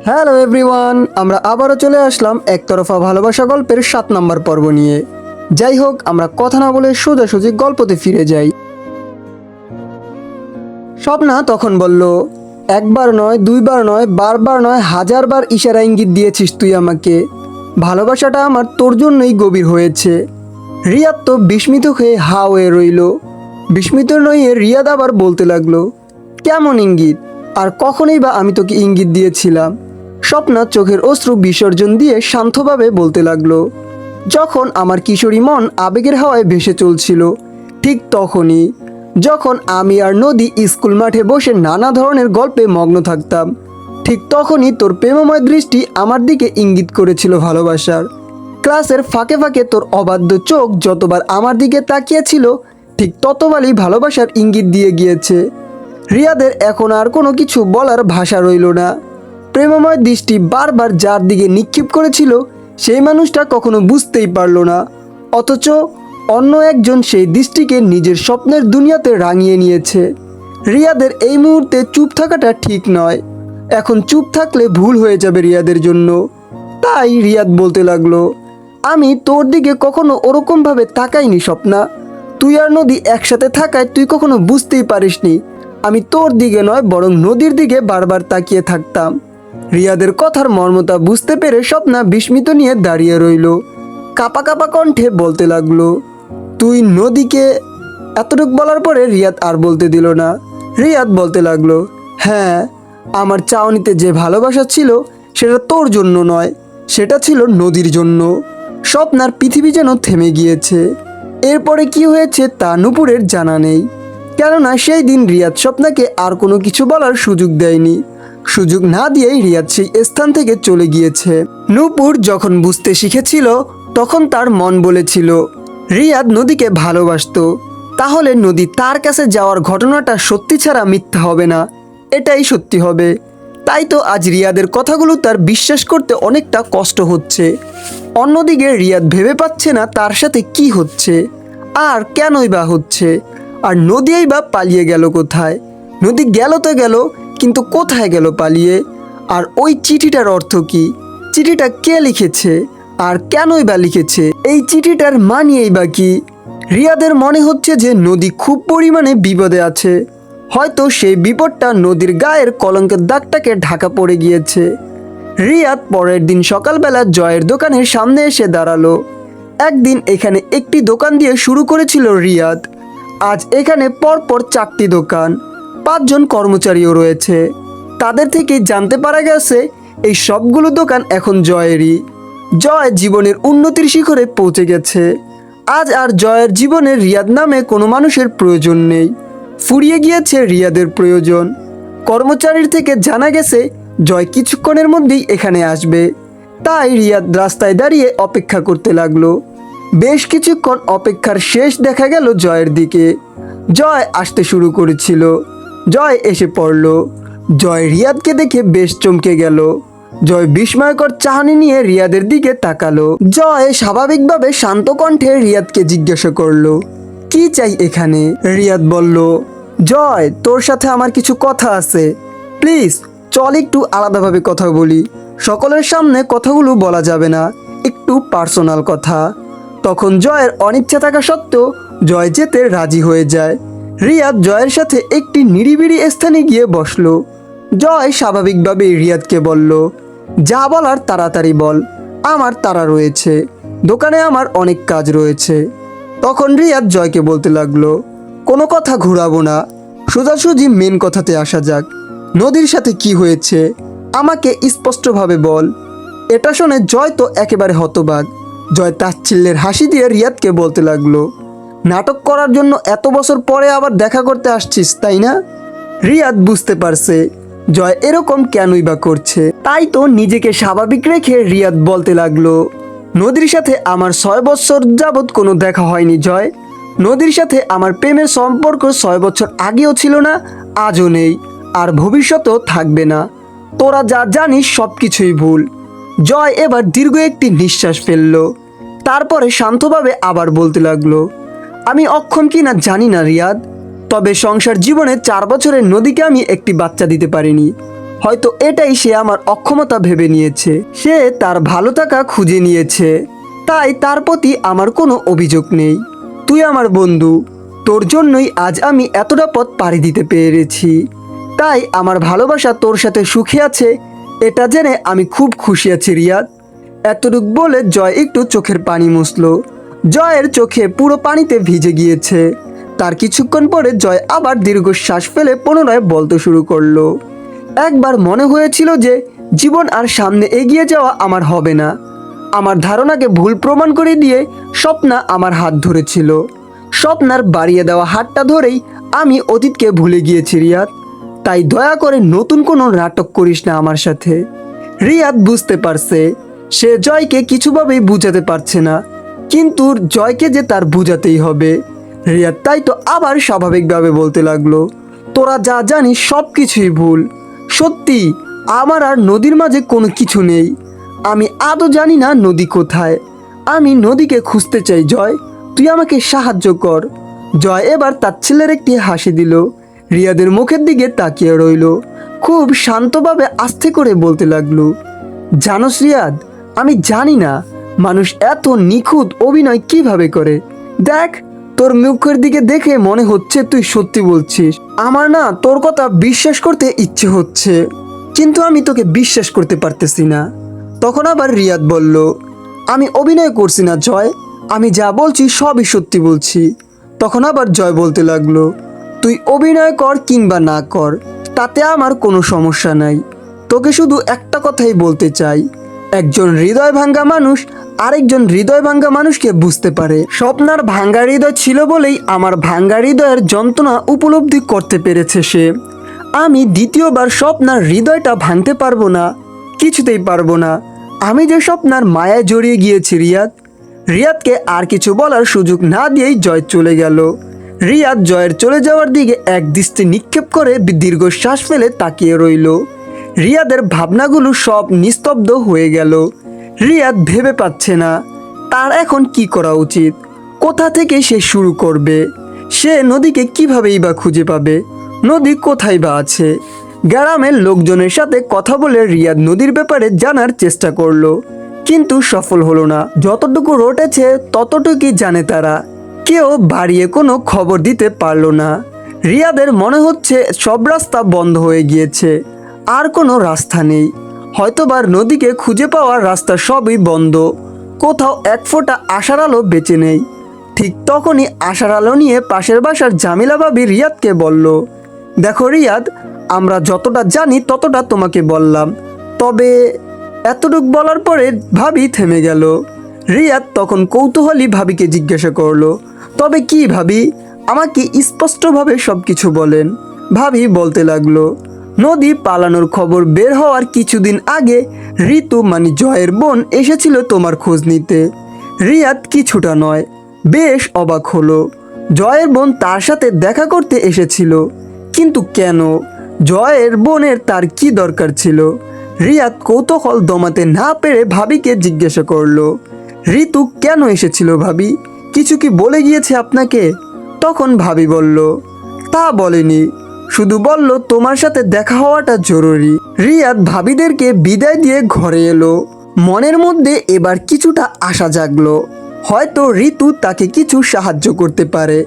Hello everyone, আমরা আবারও চলে আসলাম একতরফা ভালোবাসা গল্পের 7 নম্বর পর্ব নিয়ে। যাই হোক, আমরা কথা না বলে সোজাসুজি গল্পতে ফিরে যাই। স্বপ্না তখন বলল, একবার নয়, দুইবার নয়, বারবার নয়, হাজারবার ইশারা ইঙ্গিত দিয়েছিস তুই আমাকে। ভালোবাসাটা আমার তোর জন্যই গভীর হয়েছে। রিয়াদ তো বিস্মিত হয়ে হা হয়ে রইল। বিস্মিত নইয়ে রিয়াদ আবার বলতে লাগলো, কেমন ইঙ্গিত? আর কখনই বা আমি তোকে ইঙ্গিত দিয়েছিলাম? স্বপ্না চোখের অশ্রু বিসর্জন দিয়ে শান্তভাবে বলতে লাগলো, যখন আমার কিশোরী মন আবেগের হাওয়ায় ভেসে চলছিল, ঠিক তখনই, যখন আমি আর নদী স্কুল মাঠে বসে নানা ধরনের গল্পে মগ্ন থাকতাম, ঠিক তখনই তোর প্রেমময় দৃষ্টি আমার দিকে ইঙ্গিত করেছিল ভালোবাসার। ক্লাসের ফাঁকে ফাঁকে তোর অবাধ্য চোখ যতবার আমার দিকে তাকিয়েছিল, ঠিক ততবারই ভালোবাসার ইঙ্গিত দিয়ে গিয়েছে। রিয়াদের এখন আর কোনো কিছু বলার ভাষা রইল না। প্রেমময় দৃষ্টি বারবার যার দিকে নিক্ষেপ করেছিল, সেই মানুষটা কখনো বুঝতেই পারল না, অথচ অন্য একজন সেই দৃষ্টিকে নিজের স্বপ্নের দুনিয়াতে রাঙিয়ে নিয়েছে। রিয়াদের এই মুহূর্তে চুপ থাকাটা ঠিক নয়। এখন চুপ থাকলে ভুল হয়ে যাবে রিয়াদের জন্য। তাই রিয়াদ বলতে লাগলো, আমি তোর দিকে কখনো ওরকমভাবে তাকাইনি স্বপ্না। তুই আর নদী একসাথে থাকায় তুই কখনো বুঝতেই পারিসনি আমি তোর দিকে নয়, বরং নদীর দিকে বারবার তাকিয়ে থাকতাম। রিয়াদের কথার মর্মতা বুঝতে পেরে স্বপ্না বিস্মিত নিয়ে দাঁড়িয়ে রইল। কাপা কাপা কণ্ঠে বলতে লাগলো, তুই নদীকে? এতটুক বলার পরে রিয়াদ আর বলতে দিল না। রিয়াদ বলতে লাগলো, হ্যাঁ, আমার চাউনিতে যে ভালোবাসা ছিল সেটা তোর জন্য নয়, সেটা ছিল নদীর জন্য। স্বপ্নার পৃথিবী যেন থেমে গিয়েছে। এরপরে কি হয়েছে তা নূপুরের জানা নেই, কেননা সেই দিন রিয়াদ স্বপ্নাকে আর কোনো কিছু বলার সুযোগ দেয়নি। সুযোগ না দিয়েই রিয়াদ সেই স্থান থেকে চলে গিয়েছে। নূপুর যখন বুঝতে শিখেছিল, তখন তার মন বলেছিল রিয়াদ নদীকে ভালোবাসতো। তাহলে নদী তার কাছে যাওয়ার ঘটনাটা সত্যি ছাড়া মিথ্যা হবে না, এটাই সত্যি হবে। তাই তো আজ রিয়াদের কথাগুলো তার বিশ্বাস করতে অনেকটা কষ্ট হচ্ছে। অন্যদিকে রিয়াদ ভেবে পাচ্ছে না তার সাথে কি হচ্ছে, আর কেনই বা হচ্ছে। আর নদীই বা পালিয়ে গেল কোথায়? নদী গেল তো গেল, কিন্তু কোথায় গেল পালিয়ে? আর ওই চিঠিটার অর্থ কি? চিঠিটা কে লিখেছে আর কেনই বা লিখেছে? এই চিঠিটার মানেই বা কি? রিয়াদের মনে হচ্ছে যে নদী খুব পরিমাণে বিপদে আছে। হয়তো সেই বিপদটা নদীর গায়ের কলঙ্কের দাগটাকে ঢাকা পড়ে গিয়েছে। রিয়াদ পরের দিন সকালবেলা জয়ের দোকানের সামনে এসে দাঁড়ালো। একদিন এখানে একটি দোকান দিয়ে শুরু করেছিল রিয়াদ, আজ এখানে পরপর 4টি দোকান, 5 জন কর্মচারীও রয়েছে। তাদের থেকে জানতে পারা গেছে এই সবগুলো দোকান এখন জয়েরই। জয় জীবনের উন্নতির শিখরে পৌঁছে গেছে। আজ আর জয়ের জীবনে রিয়াদ নামে কোনো মানুষের প্রয়োজন নেই, ফুরিয়ে গিয়েছে রিয়াদের প্রয়োজন। কর্মচারীর থেকে জানা গেছে জয় কিছুক্ষণের মধ্যেই এখানে আসবে। তাই রিয়াদ রাস্তায় দাঁড়িয়ে অপেক্ষা করতে লাগলো। বেশ কিছুক্ষণ অপেক্ষার শেষ দেখা গেল জয়ের দিকে। জয় আসতে শুরু করেছিল। জয় এসে পড়ল। জয় রিয়াদকে দেখে বেশ চমকে গেল। জয় বিস্ময়কর চাহনি নিয়ে রিয়াদের দিকে তাকালো। জয় স্বাভাবিকভাবে শান্ত কণ্ঠে রিয়াদকে জিজ্ঞাসা করলো, কি চাই এখানে? রিয়াদ বলল, জয়, তোর সাথে আমার কিছু কথা আছে, প্লিজ চল একটু আলাদাভাবে কথা বলি। সকলের সামনে কথাগুলো বলা যাবে না, একটু পার্সোনাল কথা। তখন জয়ের অনিচ্ছা থাকা সত্ত্বেও জয় যেতে রাজি হয়ে যায়। রিয়াদ জয়ের সাথে একটি নিরিবিলি স্থানে গিয়ে বসলো। জয় স্বাভাবিকভাবেই রিয়াদকে বলল, যা বলার তাড়াতাড়ি বল, আমার তাড়া রয়েছে, দোকানে আমার অনেক কাজ রয়েছে। তখন রিয়াদ জয়কে বলতে লাগলো, কোনো কথা ঘুরাবো না, সোজাসুজি মেন কথাতে আসা যাক। নদীর সাথে কি হয়েছে আমাকে স্পষ্টভাবে বল। এটা শুনে জয় তো একেবারে হতবাক। জয় তাচ্ছিল্যের হাসি দিয়ে রিয়াদকে বলতে লাগলো, নাটক করার জন্য এত বছর পরে আবার দেখা করতে আসছিস তাই না? রিয়াদ বুঝতে পারছে জয় এরকম কেনই বা করছে। তাই তো নিজেকে স্বাভাবিক রেখে রিয়াদ বলতে লাগলো, নদীর সাথে আমার 6 বছর যাবৎ কোনো দেখা হয়নি জয়। নদীর সাথে আমার প্রেমের সম্পর্ক 6 বছর আগেও ছিল না, আজও নেই, আর ভবিষ্যতেও থাকবে না। তোরা যা জানিস সব কিছুই ভুল। জয় এবার দীর্ঘ একটি নিঃশ্বাস ফেলল। তারপরে শান্তভাবে আবার বলতে লাগলো, আমি অক্ষম কিনা জানি না রিয়াদ, তবে সংসার জীবনে 4 বছরের নদীকে আমি একটি বাচ্চা দিতে পারিনি। হয়তো এটাই সে আমার অক্ষমতা ভেবে নিয়েছে। সে তার ভালো থাকা খুঁজে নিয়েছে, তাই তার প্রতি আমার কোনো অভিযোগ নেই। তুই আমার বন্ধু, তোর জন্যই আজ আমি এতটা পথ পাড়ি দিতে পেরেছি। তাই আমার ভালোবাসা তোর সাথে সুখে আছে, এটা জেনে আমি খুব খুশি আছি রিয়াদ। এতটুক বলে জয় একটু চোখের পানি মুছল। জয়ের চোখে পুরো পানিতে ভিজে গিয়েছে। তার কিছুক্ষণ পরে জয় আবার দীর্ঘশ্বাস ফেলে পুনরায় বলতে শুরু করলো। একবার মনে হয়েছিল যে জীবন আর সামনে এগিয়ে যাওয়া আমার হবে না। আমার ধারণাকে ভুল প্রমাণ করে দিয়ে স্বপ্না আমার হাত ধরেছিল। স্বপ্নার বাড়িয়ে দেওয়া হাতটা ধরেই আমি অতীতকে ভুলে গিয়েছি রিয়াদ। তাই দয়া করে নতুন কোনো নাটক করিস না আমার সাথে। রিয়াদ বুঝতে পারছে সে জয়কে কিছুভাবেই বুঝাতে পারছে না, কিন্তু জয়কে যে তার বুঝাতেই হবে। রিয়াদ তাই তো আবার স্বাভাবিকভাবে বলতে লাগলো, তোরা যা জানিস সব কিছুই ভুল। সত্যি আমার আর নদীর মাঝে কোনো কিছু নেই। আমি আদৌ জানি না নদী কোথায়। আমি নদীকে খুঁজতে চাই জয়, তুই আমাকে সাহায্য কর। জয় এবার তার ছেলের একটি হাসি দিল, রিয়াদের মুখের দিকে তাকিয়ে রইল। খুব শান্তভাবে আস্তে করে বলতে লাগলো, জানোস রিয়াদ, আমি জানি না মানুষ এত নিখুঁত অভিনয় কিভাবে করে। দেখ, তোর মুখের দিকে দেখে মনে হচ্ছে তুই সত্যি বলছিস। আমার না তোর কথা বিশ্বাস করতে ইচ্ছে হচ্ছে, কিন্তু আমি তোকে বিশ্বাস করতে পারতেছি না। তখন আবার রিয়াদ বলল, আমি অভিনয় করছি না জয়, আমি যা বলছি সবই সত্যি বলছি। তখন আবার জয় বলতে লাগলো, তুই অভিনয় কর কিংবা না কর, তাতে আমার কোনো সমস্যা নাই। তোকে শুধু একটা কথাই বলতে চাই, একজন হৃদয় ভাঙ্গা মানুষ আরেকজন হৃদয় ভাঙ্গা মানুষকে বুঝতে পারে। স্বপ্নার ভাঙ্গা হৃদয় ছিল বলেই আমার ভাঙ্গা হৃদয়ের যন্ত্রণা উপলব্ধি করতে পেরেছে সে। আমি দ্বিতীয়বার স্বপ্নার হৃদয়টা ভাঙতে পারবো না, কিছুতেই পারবো না। আমি যে স্বপ্নার মায়ায় জড়িয়ে গিয়েছি রিয়াদ। রিয়াদকে আর কিছু বলার সুযোগ না দিয়েই জয় চলে গেল। রিয়াদ জয়ের চলে যাওয়ার দিকে এক দৃষ্টি নিক্ষেপ করে দীর্ঘশ্বাস ফেলে তাকিয়ে রইল। রিয়াদের ভাবনাগুলো সব নিস্তব্ধ হয়ে গেল। রিয়াদ ভেবে পাচ্ছে না তার এখন কি করা উচিত, কোথা থেকে সে শুরু করবে। সে নদীকে কিভাবেই বা খুঁজে পাবে, নদী কোথায় বা আছে। গ্রামের লোকজনের সাথে কথা বলে রিয়াদ নদীর ব্যাপারে জানার চেষ্টা করলো, কিন্তু সফল হলো না। যতটুকু রটেছে ততটুকুই জানে তারা, কেউ বাড়িয়ে কোনো খবর দিতে পারলো না। রিয়াদের মনে হচ্ছে সব রাস্তা বন্ধ হয়ে গিয়েছে, আর কোনো রাস্তা নেই। হয়তোবার নদীকে খুঁজে পাওয়ার রাস্তা সবই বন্ধ, কোথাও এক ফোঁটা আশার আলো বেঁচে নেই। ঠিক তখনই আশার আলো নিয়ে পাশের বাসার জামিলা ভাবি রিয়াদকে বলল, দেখো রিয়াদ, আমরা যতটা জানি ততটা তোমাকে বললাম, তবে এতটুক বলার পরে ভাবি থেমে গেল। রিয়াদ তখন কৌতূহলী ভাবিকে জিজ্ঞাসা করলো, তবে কি ভাবি, আমাকে স্পষ্টভাবে সব কিছু বলেন। ভাবি বলতে লাগলো, নদী পালানোর খবর বের হওয়ার কিছুদিন আগে ঋতু মানে জয়ের বোন এসেছিল তোমার খোঁজ নিতে। রিয়াদ কিছুটা নয়, বেশ অবাক হলো। জয়ের বোন তার সাথে দেখা করতে এসেছিল, কিন্তু কেন? জয়ের বোনের তার কি দরকার ছিল? রিয়াদ কৌতূহল দমাতে না পেরে ভাবিকে জিজ্ঞাসা করলো, ঋতু কেন এসেছিল ভাবি, কিছু কি বলে গিয়েছে আপনাকে? তখন ভাবি বলল, তা বলেনি, শুধু বলল তোমার সাথে দেখা হওয়াটা জরুরি। রিয়াদ ভাবিদেরকে বিদায় দিয়ে ঘরে এলো। মনের মধ্যে এবার কিছুটা আশা জাগলো, হয়তো ঋতু তাকে কিছু সাহায্য করতে পারে,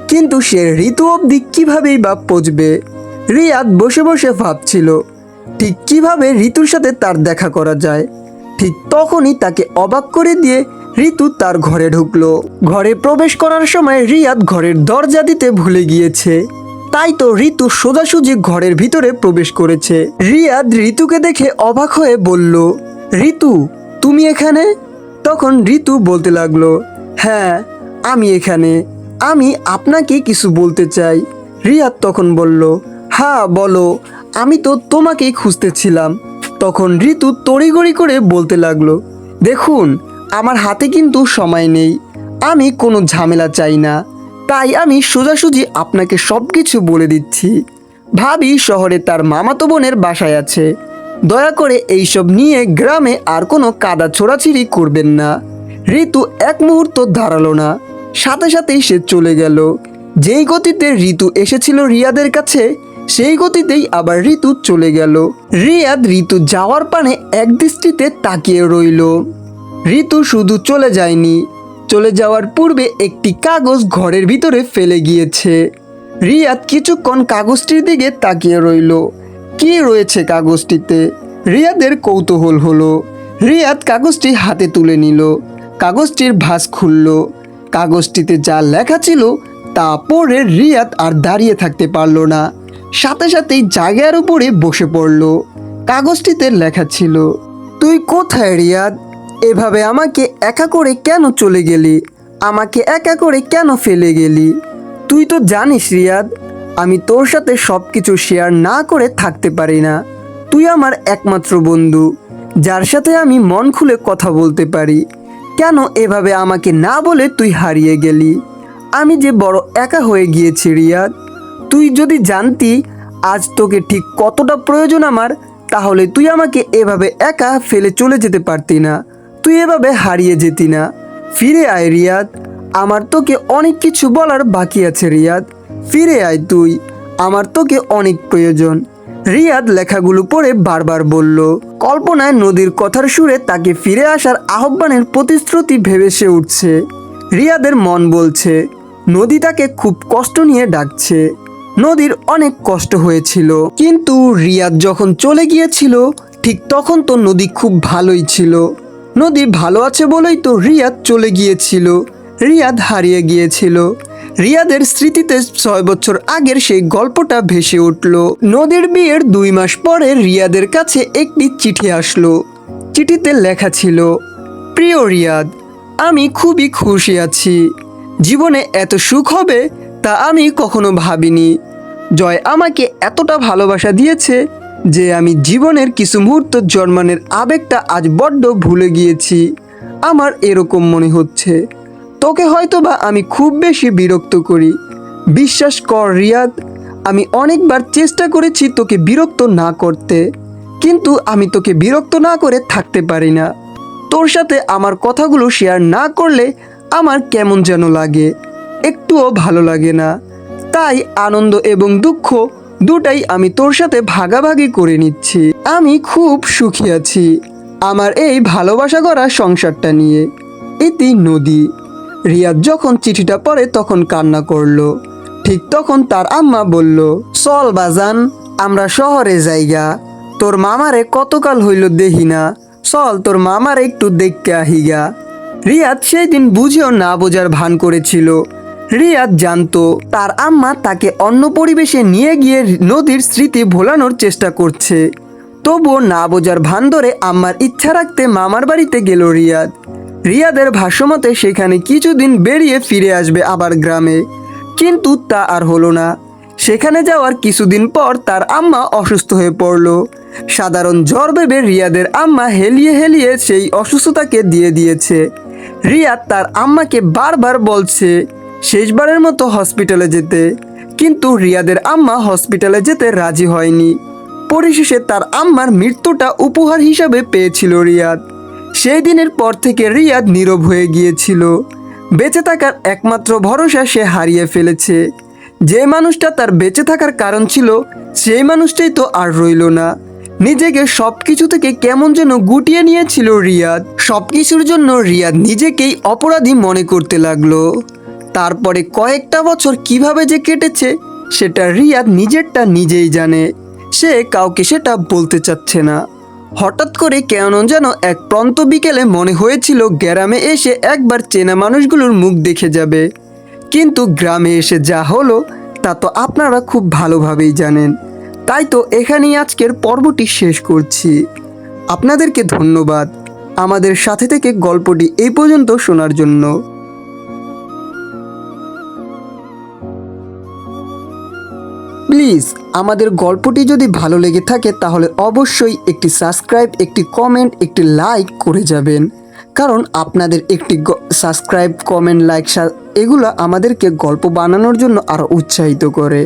কিন্তু সে ঋতু অবধি কিভাবেই বা পৌঁছবে। রিয়াদ বসে বসে ভাবছিল ঠিক কিভাবে ঋতুর সাথে তার দেখা করা যায়। ঠিক তখনই তাকে অবাক করে দিয়ে ঋতু তার ঘরে ঢুকলো। ঘরে প্রবেশ করার সময় রিয়াদ ঘরের দরজা দিতে ভুলে গিয়েছে, তাই তো ঋতু সোজাসুজি ঘরের ভিতরে প্রবেশ করেছে। রিয়াদ ঋতুকে দেখে অবাক হয়ে বলল, ঋতু তুমি এখানে? তখন ঋতু বলতে লাগলো, হ্যাঁ আমি এখানে, আমি আপনাকে কিছু বলতে চাই। রিয়াদ তখন বলল, হ্যাঁ বলো, আমি তো তোমাকেই খুঁজতেছিলাম। তখন ঋতু তড়িঘড়ি করে বলতে লাগলো, দেখুন আমার হাতে কিন্তু সময় নেই, আমি কোনো ঝামেলা চাই না, তাই আমি সোজাসুজি আপনাকে সব কিছু বলে দিচ্ছি। ভাবি শহরে তার মামাতো বোনের বাসায় আছে, দয়া করে এইসব নিয়ে গ্রামে আর কোনো কাদা ছোড়াছিড়ি করবেন না। ঋতু এক মুহূর্ত দাঁড়ালো না, সাথে সাথেই সে চলে গেল। যেই গতিতে ঋতু এসেছিল রিয়াদের কাছে, সেই গতিতেই আবার ঋতু চলে গেল। রিয়াদ ঋতু যাওয়ার পানে এক দৃষ্টিতে তাকিয়ে রইল। ঋতু শুধু চলে যায়নি, চলে যাওয়ার পূর্বে একটি কাগজ ঘরের ভিতরে ফেলে গিয়েছে। রিয়াদ কিছুক্ষণ কাগজটির দিকে তাকিয়ে রইল। কি রয়েছে কাগজটিতে? রিয়াদের কৌতূহল হলো। রিয়াদ কাগজটি হাতে তুলে নিল, কাগজটির ভাঁজ খুলল। কাগজটিতে যা লেখা ছিল তা পড়ে রিয়াদ আর দাঁড়িয়ে থাকতে পারল না, সাথে সাথেই জায়গার উপরে বসে পড়ল। কাগজটিতে লেখা ছিল, তুই কোথায় রিয়াদ? এভাবে আমাকে একা করে কেন চলে গেলি? আমাকে একা করে কেন ফেলে গেলি? তুই তো জানিস রিয়াদ, আমি তোর সাথে সব কিছু শেয়ার না করে থাকতে পারি না। তুই আমার একমাত্র বন্ধু, যার সাথে আমি মন খুলে কথা বলতে পারি। কেন এভাবে আমাকে না বলে তুই হারিয়ে গেলি? আমি যে বড় একা হয়ে গিয়েছি রিয়াদ। তুই যদি জানতি আজ তোকে ঠিক কতটা প্রয়োজন আমার, তাহলে তুই আমাকে এভাবে একা ফেলে চলে যেতে পারতি না, তুই এভাবে হারিয়ে যেতি না। ফিরে আয় রিয়াদ, আমার তোকে অনেক কিছু বলার বাকি আছে রিয়াদ। ফিরে আয় তুই, আমার তোকে অনেক প্রয়োজন। রিয়াদ লেখাগুলো পড়ে বারবার বলল। কল্পনায় নদীর কথার সুরে তাকে ফিরে আসার আহ্বানের প্রতিশ্রুতি ভেবে সে উঠছে। রিয়াদের মন বলছে নদী তাকে খুব কষ্ট নিয়ে ডাকছে। নদীর অনেক কষ্ট হয়েছিল, কিন্তু রিয়াদ যখন চলে গিয়েছিল ঠিক তখন তো নদী খুব ভালোই ছিল। নদী ভালো আছে বলেই তো রিয়াদ চলে গিয়েছিল, রিয়াদ হারিয়ে গিয়েছিল। রিয়াদের স্মৃতিতে 6 বছর আগের সেই গল্পটা ভেসে উঠল। নদীর বিয়ের 2 মাস পরে রিয়াদের কাছে একটি চিঠি আসলো। চিঠিতে লেখা ছিল, প্রিয় রিয়াদ, আমি খুবই খুশি আছি। জীবনে এত সুখ হবে তা আমি কখনো ভাবিনি। জয় আমাকে এতটা ভালোবাসা দিয়েছে যে আমি জীবনের কিছু মুহূর্ত জন্মানোর আবেগটা আজ বড্ড ভুলে গিয়েছি। আমার এরকম মনে হচ্ছে তোকে হয়তোবা আমি খুব বেশি বিরক্ত করি। বিশ্বাস কর রিয়াদ, আমি অনেকবার চেষ্টা করেছি তোকে বিরক্ত না করতে, কিন্তু আমি তোকে বিরক্ত না করে থাকতে পারি না। তোর সাথে আমার কথাগুলো শেয়ার না করলে আমার কেমন যেন লাগে, একটুও ভালো লাগে না। তাই আনন্দ এবং দুঃখ দুটাই আমি তোর সাথে ভাগাভাগি করে নিচ্ছি। আমি খুব সুখী আছি আমার এই ভালোবাসা করা সংসারটা নিয়ে। ইতি নদী। রিয়াদ যখন চিঠিটা পড়ে তখন কান্না করলো। ঠিক তখন তার আম্মা বলল, চল বাজান, আমরা শহরে যাইগা। তোর মামারে কতকাল হইল দেখি না, চল তোর মামারে একটু দেখতে আহিগা। রিয়াদ সেই দিন বুঝেও না বোঝার ভান করেছিল। রিয়াদ জানতো তার আম্মা তাকে অন্য পরিবেশে নিয়ে গিয়ে নদীর স্মৃতি ভোলানোর চেষ্টা করছে। তবুও না বোঝার ভান ধরে আম্মার ইচ্ছা রাখতে মামার বাড়িতে গেল রিয়াদ। রিয়াদের ভাষ্যমতে সেখানে কিছুদিন বেরিয়ে ফিরে আসবে আবার গ্রামে, কিন্তু তা আর হলো না। সেখানে যাওয়ার কিছুদিন পর তার আম্মা অসুস্থ হয়ে পড়ল। সাধারণ জ্বর ভেবে রিয়াদের আম্মা হেলিয়ে হেলিয়ে সেই অসুস্থতাকে দিয়ে দিয়েছে। রিয়াদ তার আম্মাকে বারবার বলছে শেষবারের মতো হসপিটালে যেতে, কিন্তু রিয়াদের আম্মা হসপিটালে যেতে রাজি হয়নি। পরিশেষে তার আম্মার মৃত্যুটা উপহার হিসাবে পেয়েছিল রিয়াদ। সেই দিনের পর থেকে রিয়াদ নীরব হয়ে গিয়েছিল। বেঁচে থাকার একমাত্র ভরসা সে হারিয়ে ফেলেছে। যে মানুষটা তার বেঁচে থাকার কারণ ছিল সেই মানুষটাই তো আর রইল না। নিজেকে সবকিছু থেকে কেমন যেন গুটিয়ে নিয়েছিল রিয়াদ। সবকিছুর জন্য রিয়াদ নিজেকেই অপরাধী মনে করতে লাগলো। তারপরে কয়েকটা বছর কিভাবে যে কেটেছে সেটা রিয়াদ নিজেরটা নিজেই জানে। সে কাউকে সেটা বলতে চাচ্ছে না। হঠাৎ করে কেন যেন এক প্রন্ত বিকেলে মনে হয়েছিল গ্রামে এসে একবার চেনা মানুষগুলোর মুখ দেখে যাবে, কিন্তু গ্রামে এসে যা হলো তা তো আপনারা খুব ভালোভাবেই জানেন। তাই তো এখানেই আজকের পর্বটি শেষ করছি। আপনাদেরকে ধন্যবাদ আমাদের সাথে থেকে গল্পটি এই পর্যন্ত শোনার জন্য। প্লিজ আমাদের গল্পটি যদি ভালো লেগে থাকে তাহলে অবশ্যই একটি সাবস্ক্রাইব, একটি কমেন্ট, একটি লাইক করে যাবেন, কারণ আপনাদের একটি সাবস্ক্রাইব, কমেন্ট, লাইক এগুলো আমাদেরকে গল্প বানানোর জন্য আরও উৎসাহিত করে।